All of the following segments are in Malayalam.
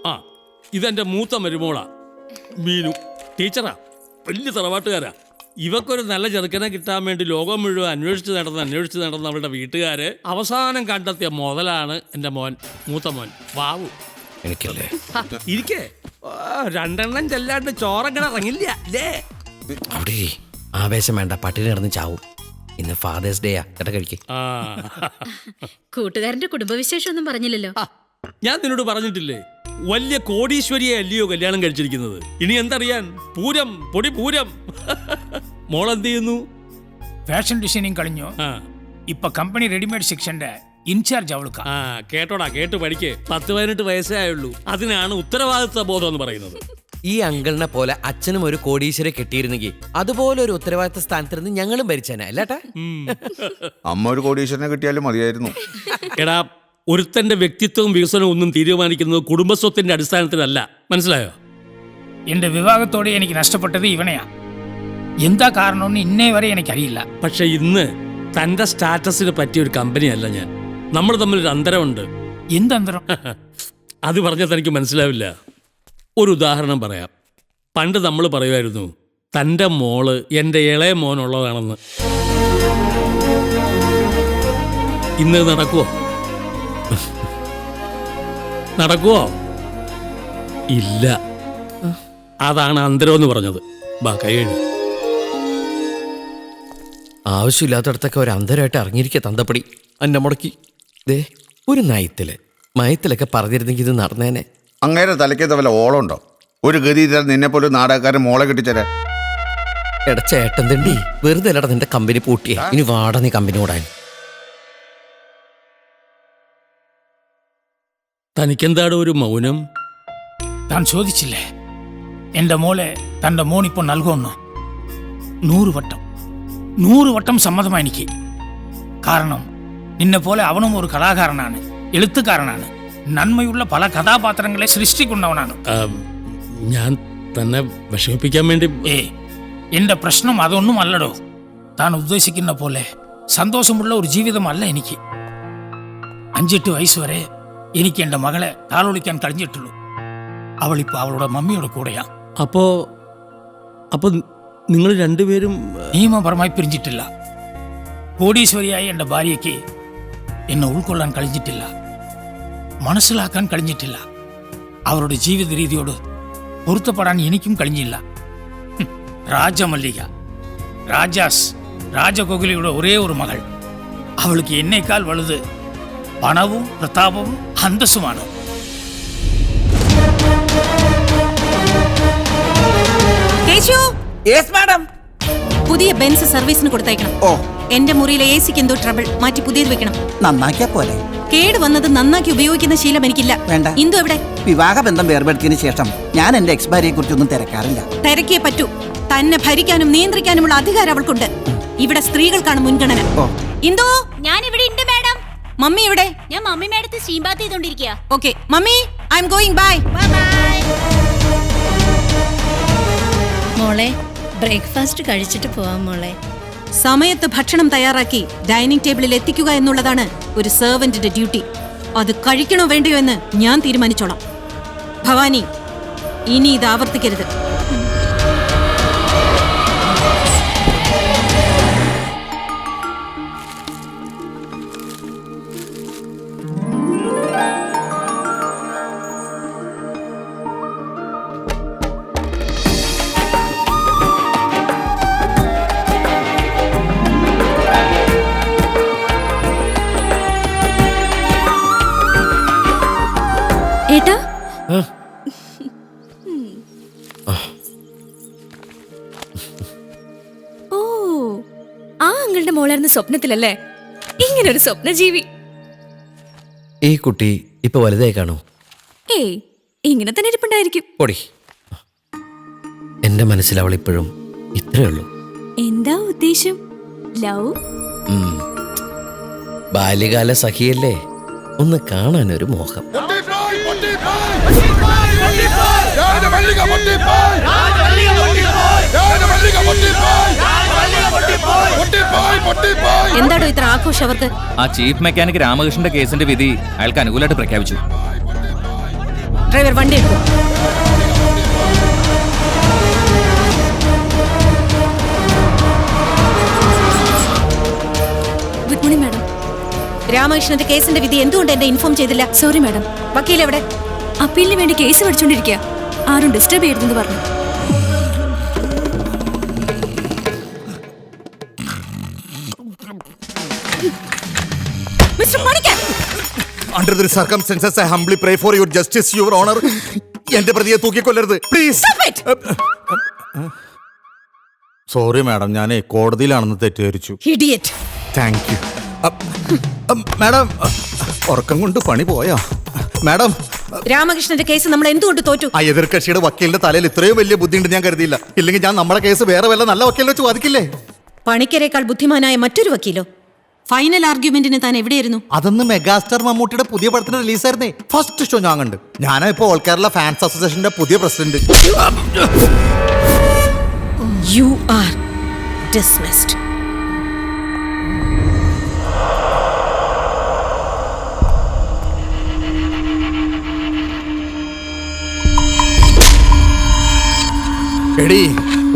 ആ ഇതെന്റെ മൂത്ത മരുമോളാ മീനു. ടീച്ചറാ, വലിയ തറവാട്ടുകാരാ. ഇവക്കൊരു നല്ല ചെറുക്കനെ കിട്ടാൻ വേണ്ടി ലോകം മുഴുവൻ അന്വേഷിച്ച് നടന്ന അവളുടെ വീട്ടുകാര് അവസാനം കണ്ടെത്തിയ മുതലാണ് എൻ്റെ മോൻ, മൂത്ത മോൻ ബാബു. എനിക്കല്ലേ ഇരിക്കേ, രണ്ടെണ്ണം ചെല്ലാണ്ട് ചോറങ്ങനെ ഇറങ്ങില്ല അല്ലേ? അവിടെ ആവേശം വേണ്ട, പട്ടിണി കിടന്ന് ചാവും. ഇന്ന് ഫാദേഴ്സ് ഡേയാ, കേട്ട കഴിക്ക്. കൂട്ടുകാരന്റെ കുടുംബവിശേഷം ഒന്നും പറഞ്ഞില്ലല്ലോ. ഞാൻ നിന്നോട് പറഞ്ഞിട്ടില്ലേ, വലിയ കോടീശ്വരിയെ അല്ലയോ കല്യാണം കഴിച്ചിരിക്കുന്നത്. ഇനി എന്തറിയാൻ, പൂരം പൊടി പൂരം. മോളെന്ത് ചെയ്യുന്നു? ഫാഷൻ ഡിസൈനിങ് കഴിഞ്ഞു. ഇപ്പൊ കമ്പനി റെഡിമെയ്ഡ് സെക്ഷന്റെ ഇൻചാർജ് അവൾക്ക്. കേട്ടോടാ, കേട്ട് പഠിക്കേ. 10-18 വയസ്സേ ആയുള്ളൂ. അതിനാണ് ഉത്തരവാദിത്വ ബോധം എന്ന് പറയുന്നത്. ഈ അങ്കിളിനെ പോലെ അച്ഛനും ഒരു കോടീശ്വരെ കിട്ടിയിരുന്നെങ്കിൽ അതുപോലെ ഒരു ഉത്തരവാദിത്ത സ്ഥാനത്തിരുന്ന് ഞങ്ങളും ഭരിച്ചേനെ അല്ലേട്ടാ. അമ്മ ഒരു കോടീശ്വരനെ കിട്ടിയാലും മതിയായിരുന്നു. എടാ, ഒരുത്തന്റെ വ്യക്തിത്വവും വികസനവും ഒന്നും തീരുമാനിക്കുന്നത് കുടുംബസ്വത്തിന്റെ അടിസ്ഥാനത്തിലല്ല, മനസ്സിലായോ? എന്റെ വിവാഹത്തോടെ എനിക്ക് നഷ്ടപ്പെട്ടത് ഇവനെയാ. എന്താ കാരണമെന്ന് ഇന്നേ വരെ എനിക്കറിയില്ല. പക്ഷെ ഇന്ന് തന്റെ സ്റ്റാറ്റസിന് പറ്റിയ ഒരു കമ്പനിയല്ല ഞാൻ. നമ്മൾ തമ്മിലൊരു അന്തരമുണ്ട്. എന്തന്തരം? അത് പറഞ്ഞാൽ തനിക്ക് മനസ്സിലാവില്ല. ഒരു ഉദാഹരണം പറയാം. പണ്ട് നമ്മൾ പറയുമായിരുന്നു തൻ്റെ മോള് എൻ്റെ ഇളയ മോനുള്ളതാണെന്ന്. ഇന്ന് നടക്കുവോ? നടക്കുവോ? ഇല്ല. അതാണ് അന്തരം എന്ന് പറഞ്ഞത്. ബാ, കൈയ്യടി. ആവശ്യമില്ലാത്തടത്തൊക്കെ ഒരു അന്തരമായിട്ട് ഇറങ്ങിയിരിക്കുക തന്തപ്പടി എന്നെ മുടക്കി. ദേ ഒരു മയത്തിലൊക്കെ പറഞ്ഞിരുന്നെങ്കിൽ ഇത് നടന്നേനെ. അങ്ങേരെ തലയ്ക്കത്ത വല്ല ഓളമുണ്ടോ? ഒരു ഗതി നിന്നെ പോലെ നാടകക്കാരൻ മോളെ കിട്ടിച്ചേരാൻ. എടാ ചേട്ടൻ തണ്ടി, വെറുതെ അല്ലടാ നിന്റെ കമ്പനി പൂട്ടിയേ. ഇനി വാട നീ കമ്പനി ഓടാൻ. തനിക്കെന്താടോ ഒരു മൗനം? താൻ ചോദിച്ചില്ലേ എന്റെ മോളെ തന്റെ മോനിപ്പോ നൽകുമെന്ന്? 100 വട്ടം സമ്മതമാ എനിക്ക്. കാരണം നിന്നെ പോലെ അവനും ഒരു കലാകാരനാണ്, എഴുത്തുകാരനാണ്, നന്മയുള്ള പല കഥാപാത്രങ്ങളെ സൃഷ്ടിക്കുന്നവനാണ്. ഞാൻ തന്നെ വിഷമിപ്പിക്കാൻ വേണ്ടി. എന്റെ പ്രശ്നം അതൊന്നും അല്ലടോ. താൻ ഉദ്ദേശിക്കുന്ന പോലെ സന്തോഷമുള്ള ഒരു ജീവിതമല്ല എനിക്ക്. 5-8 വയസ്സ് വരെ എനിക്ക് എന്റെ മകളെ താളൊളിക്കാൻ കഴിഞ്ഞിട്ടുള്ളൂ. അവളിപ്പോ അവളുടെ മമ്മിയുടെ കൂടെയാ. അപ്പോ നിങ്ങൾ രണ്ടുപേരും നിയമപരമായി പിരിഞ്ഞിട്ടില്ല. കോടീശ്വരിയായ എന്റെ ഭാര്യയ്ക്ക് എന്നെ ഉൾക്കൊള്ളാൻ കഴിഞ്ഞിട്ടില്ല, മനസ്സിലാക്കാൻ കഴിഞ്ഞിട്ടില്ല. അവരുടെ ജീവിത രീതിയോട് പൊരുത്തപ്പെടാൻ എനിക്കും കഴിഞ്ഞില്ല. രാജമല്ലിക, രാജകോകിലയുടെ ഒരേ ഒരു മകൾ. അവൾക്ക് എന്നേക്കാൾ വലുത് പണവും പ്രതാപവും അന്തസ്സുമാണ്. പുതിയ ബെൻസ് സർവീസിന് കൊടുത്തയക്കണം. എന്റെ മുറിയിലെ എസിക്ക് എന്തോ ട്രബിൾ, മാറ്റി പുതിയത് വെക്കണം. നന്നാക്കിയാ പോലെ. കേട് വന്നത് നന്നാക്കി ഉപയോഗിക്കുന്ന ശീലം എനിക്കില്ല. വേണ്ട. ഇന്ദു എവിടെ? വിവാഹബന്ധം വേർപെടുത്തിയതിനു ശേഷം ഞാൻ എന്റെ എക്സ് ഭാര്യയെ കുറിച്ചൊന്നും തിരക്കാറില്ല. തിരക്കിയേ പറ്റൂ. തന്നെ ഭരിക്കാനും നിയന്ത്രിക്കാനുമുള്ള അധികാരം അവൾക്കുണ്ട്. ഇവിടെ സ്ത്രീകൾക്കാണ് മുൻഗണന. ഇന്ദു, ഞാൻ ഇവിടെ ഉണ്ട് മാഡം. മമ്മി എവിടെ? ഞാൻ മമ്മി മാഡത്തെ സ്റ്റീം ബാത്ത് ചെയ്തോണ്ടിരിക്കുക. Okay mummy, I am going. Bye. മോളെ, ബ്രേക്ക്ഫാസ്റ്റ് കഴിച്ചിട്ട് പോവാം മോളെ. സമയത്ത് ഭക്ഷണം തയ്യാറാക്കി ഡൈനിങ് ടേബിളിൽ എത്തിക്കുക എന്നുള്ളതാണ് ഒരു സെർവന്റിന്റെ ഡ്യൂട്ടി. അത് കഴിക്കണോ വേണ്ടയോ എന്ന് ഞാൻ തീരുമാനിച്ചോളാം. ഭവാനി, ഇനി ഇത് ആവർത്തിക്കരുത്. ഏട്ടാ, ഓ, ആ അങ്ങളുടെ മോളായിരുന്നു സ്വപ്നത്തിലല്ലേ? ഇങ്ങനൊരു സ്വപ്നജീവി. ഈ കുട്ടി ഇപ്പൊ വലുതായി കാണോ? ഏയ്, ഇങ്ങനെ തന്നെ ഇരിപ്പുണ്ടായിരിക്കും. പൊടി, എന്റെ മനസ്സിൽ അവൾ ഇപ്പോഴും ഇത്രേ ഉള്ളൂ. എന്താ ഉദ്ദേശം? ലവ്? ബാല്യകാല സഖിയല്ലേ, ഒന്ന് കാണാനൊരു മോഹം. എന്താടോ ഇത്ര ആഘോഷം അവർക്ക്? ആ ചീഫ് മെക്കാനിക് രാമകൃഷ്ണന്റെ കേസിന്റെ വിധി അയാൾക്ക് അനുകൂലമായിട്ട് പ്രഖ്യാപിച്ചു. ഡ്രൈവർ വണ്ടി എടുക്കും. Good morning madam. രാമകൃഷ്ണന്റെ കേസിന്റെ വിധി എന്തുകൊണ്ട് എന്നെ ഇൻഫോം ചെയ്തില്ല? Sorry madam. വക്കീൽ എവിടെ? അപ്പീലിന് വേണ്ടി കേസ് പഠിച്ചോണ്ടിരിക്കുക. ആരും ഡിസ്റ്റർബ് ചെയ്യരുതെന്ന് പറഞ്ഞു. Mister Panicker, Under the circumstances, I humbly pray for your justice, Your Honor. എന്റെ പ്രതിയെ തൂക്കിക്കൊല്ലരുത് പ്ലീസ്. സോറി മാഡം, ഞാൻ കോടതിയിലാണെന്ന് തെറ്റിദ്ധരിച്ചു. ഇഡിയറ്റ്. Thank you. മാഡം, ഉറക്കം കൊണ്ട് പണി പോയാ മാഡം? രാമകൃഷ്ണന്റെ കേസ് നമ്മൾ എന്തുകൊണ്ട് തോറ്റു? ആ എതിർകക്ഷിയുടെ വക്കീലിന്റെ തലയിൽ ഇത്രയും വലിയ ബുദ്ധിയുണ്ട് ഞാൻ കരുതിയില്ല. ഇല്ലെങ്കിൽ ഞാൻ നമ്മുടെ കേസ് വേറെ വല്ല നല്ല വക്കീലിനെ വെച്ച് വാദിക്കില്ലേ? പണിക്കരേക്കാൾ ബുദ്ധിമാനായ മറ്റൊരു വക്കീലോ? ഫൈനൽ ആർഗ്യുമെന്റിന് താൻ എവിടെയായിരുന്നു? അതൊന്ന് മെഗാസ്റ്റാർ മമ്മൂട്ടിയുടെ പുതിയ പടത്തിന്റെ റിലീസായിരുന്നേ. ഫസ്റ്റ് ഷോ ഞാൻ കണ്ട്. ഞാനാ ഇപ്പൊ ഓൾ കേരള ഫാൻസ് അസോസിയേഷന്റെ പുതിയ പ്രസിഡന്റ്. You are dismissed. എടീ,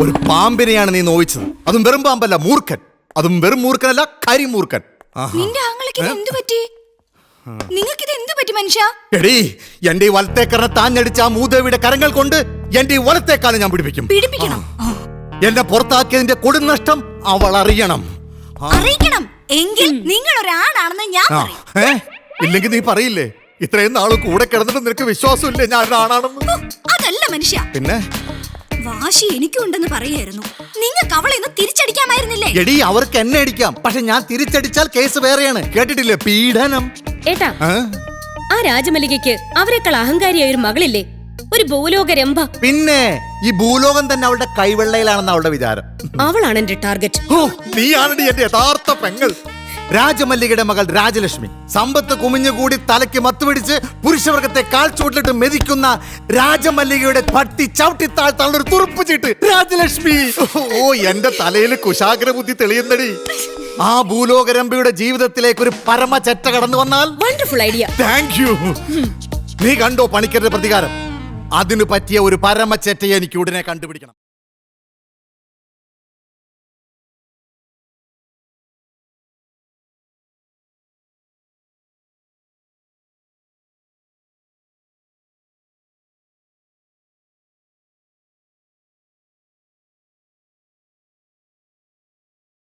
ഒരു പാമ്പിനെയാണ് നീ നോവിച്ചത്. അതും വെറും പാമ്പല്ല, മൂർഖൻ. അതും വെറും മൂർഖനല്ല, കരിമൂർഖൻ. നിന്റെ ആങ്ങളക്ക് എന്ത് പറ്റി? നിങ്ങൾക്ക് ഇത് എന്ത് പറ്റി മനുഷ്യ? എടീ, എന്റെ ഈ വലത്തേക്കറിനെ താഞ്ഞടിച്ച ആ മൂദേവിയുടെ കരങ്ങൾ കൊണ്ട് എന്റെ ഈ വലത്തേക്കാലം ഞാൻ പിടിപ്പിക്കും. പിടിപ്പിക്കണം. എന്നെ പുറത്താക്കിയതിന്റെ കൊടുനഷ്ടം അവൾ അറിയണം. അറിയിക്കണം. എങ്കിൽ നിങ്ങൾ ഒരാണാണെന്ന് ഞാൻ പറയും. ഇല്ലെങ്കിൽ നീ പറയില്ലേ? ഇത്രയും നാളും കൂടെ കിടന്നിട്ട് നിനക്ക് വിശ്വാസമില്ലേ ഞാൻ ആണാണെന്ന്? അതല്ല മനുഷ്യ, പിന്നെ വാശി എനിക്കും ഉണ്ടെന്ന് പറയായിരുന്നു. നിങ്ങൾക്ക് അവളെ ഒന്ന് തിരിച്ചടിക്കാമായിരുന്നില്ലേ? എടീ, അവർക്ക് എന്നെ അടിക്കാം, പക്ഷെ ഞാൻ തിരിച്ചടിച്ചാൽ കേസ് വേറെയാണ്. കേട്ടിട്ടില്ലേ? പീഡനം. ഏട്ടാ, ആ രാജമല്ലികയ്ക്ക് അവരെക്കാൾ അഹങ്കാരിയായ ഒരു മകളില്ലേ? ഒരു ഭൂലോക രംഭ. പിന്നെ ഈ ഭൂലോകം തന്നെ അവളുടെ കൈവെള്ളയിലാണെന്ന് അവളുടെ വിചാരം. അവളാണ് എന്റെ ടാർഗറ്റ്. നീയാണെടി എന്റെ യഥാർത്ഥ പെങ്ങൾ. രാജമല്ലികയുടെ മകൾ രാജലക്ഷ്മി സമ്പത്ത് കുമിഞ്ഞുകൂടി തലയ്ക്ക് മത്തുപിടിച്ച് പുരുഷവർഗത്തെ കാൽച്ചൂട്ടിലിട്ട് മെതിക്കുന്ന രാജമല്ലികയുടെ പട്ടി ചവിട്ടിത്താഴ്ത്താനുള്ള ഒരു തുറുപ്പ് ചീട്ട് രാജലക്ഷ്മി. ഓ, എന്റെ തലയിൽ കുശാഗ്ര ബുദ്ധി തെളിയുന്നടി. ആ ഭൂലോകരംഭയുടെ ജീവിതത്തിലേക്ക് ഒരു പരമ ചെറ്റ കടന്നു വന്നാൽ വണ്ടർഫുൾ ഐഡിയ. Thank you. നീ കണ്ടോ പണിക്കരുടെ പ്രതികാരം? അതിനു പറ്റിയ ഒരു പരമ ചെറ്റയെ എനിക്ക് ഉടനെ കണ്ടുപിടിക്കണം.